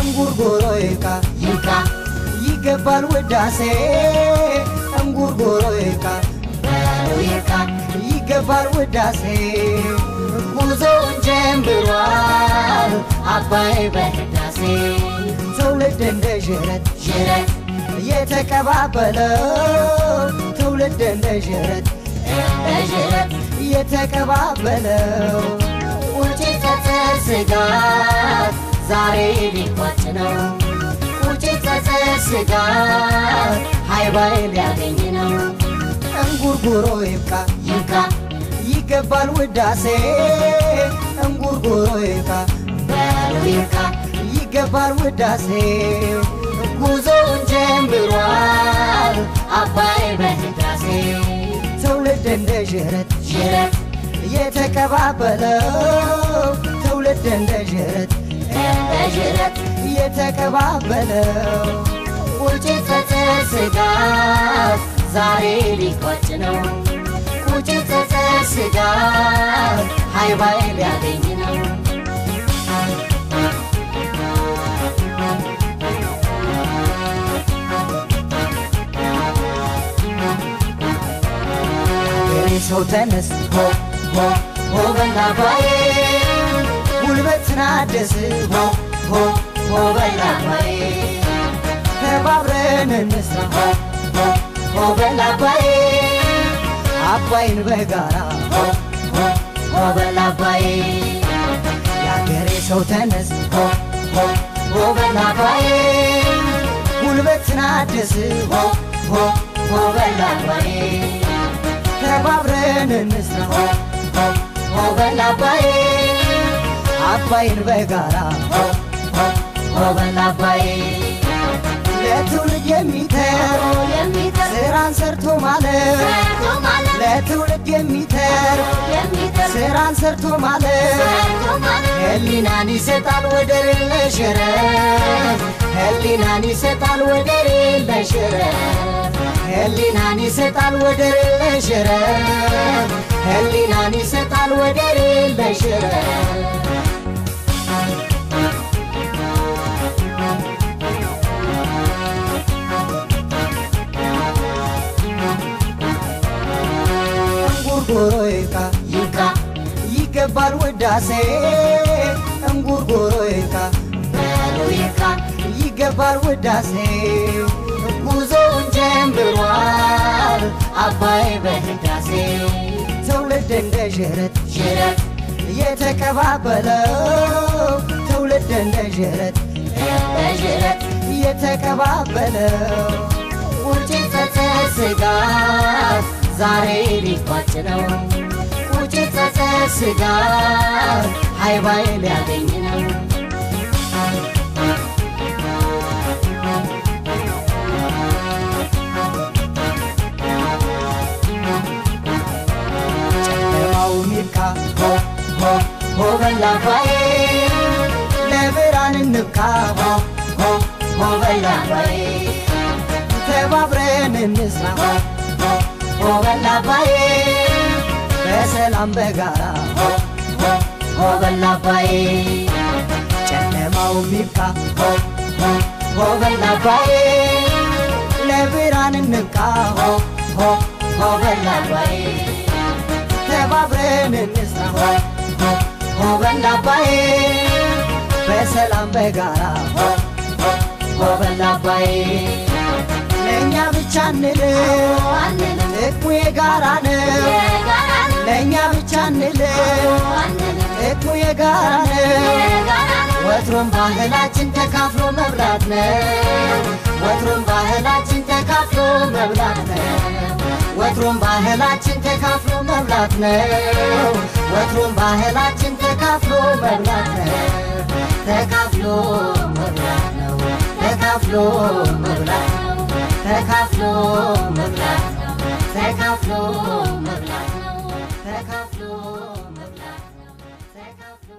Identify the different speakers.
Speaker 1: እንጉርጉሮ ይካ ይገባል ውዳሴ እንጉርጉሮ ይካ ይገባል ውዳሴ ጉዞውን ጀምሯል አባይ በህዳሴ ትውልድ እንደ ዥረት የተቀባበለው ትውልድ እንደ ዥረት የተቀባበለው ቁጭት ስጋት ዛሬ ሊቋጭ ነው ቁጭት ስጋት ሃይባይ ሊያገኝ ነው እንጉርጉሮ ይካ ይገባል ውዳሴ እንጉርጉሮ ይካ ይገባል ውዳሴ ጉዞውን ጀምሯል አባይ በህዳሴ ትውልድ እንደ ዥረት የተቀባበለው ትውልድ እንደ ዥረት የተቀባበለው ቁጭት ስጋት ዛሬ ሊቋጭ ነው ቁጭት ስጋት ሃይባይ ሊያገኝ ነው ሰው ተነስ ሆ በል አባዬ ጉልበትን አድስ ሆ በል አባዬ ተባብረን እንስራ ሆ በል አባዬ አባይን በጋራ ሆ በል አባዬ ያገሬ ሰው ተነስ ሆ በል አባዬ ጉልበትን አድስ ሆ በል አባዬ ተባብረን እንስራ ሆ በል አባዬ አባይን በጋራ ሆ በል አባዬ ለትውልድ የሚተር ስራን ሰርቶ ማለት ለትውልድ የሚተር ስራን ሰርቶ ማለት ህሊናን ይሰጣል ወደር የለሽ ረፍት ህሊናን ይሰጣል ወደር የለሽ ረፍት ህሊናን ይሰጣል ወደር የለሽ ረፍት ህሊናን ይሰጣል ወደር የለሽ ረፍት እንጉርጉሮ ይካ ይገባል ውዳሴ እንጉርጉሮ ይካ ይገባል ውዳሴ ጉዞውን ጀምሯል አባይ በህዳሴ ትውልድ እንደ ዥረት የተቀባበለው ትውልድ እንደ ዥረት የተቀባበለው ቁጭት ስጋት ዛሬ ሊቋጭ ነው ቁጭት ስጋት ሃይባይ ሊያገኝ ነው ጨለማው ይብቃ ሆ በል አባዬ ለብርሃን እንብቃ ሆ በል አባዬ ተባብረን እንስራ ሆ በል አባዬ በሰላም በጋራ ሆ በል አባዬ ጨለማው ይብቃ ሆ በል አባዬ ለብርሃን እንብቃ ሆ በል አባዬ ተባብረን እንስራ ሆ በል አባዬ በሰላም በጋራ ሆ በል አባዬ ለእኛ ብቻ እንልም ጥቅሙ የጋራ ነው ለእኛ ብቻ እንልም ጥቅሙ የጋራ ነው ወትሮም ባህላችን ተካፍሎ መብላት ነው ወትሮም ባህላችን ተካፍሎ መብላት ነው ወትሮም ባህላችን ተካፍሎ መብላት ነው ወትሮም ባህላችን ተካፍሎ መብላት ነው ተካፍሎ መብላት ነው ተካፍሎ መብላት ነው ተካፍሎ መብላት ነው ተካፍሎ መብላት ነው ተካፍሎ መብላት ነው ተካፍሎ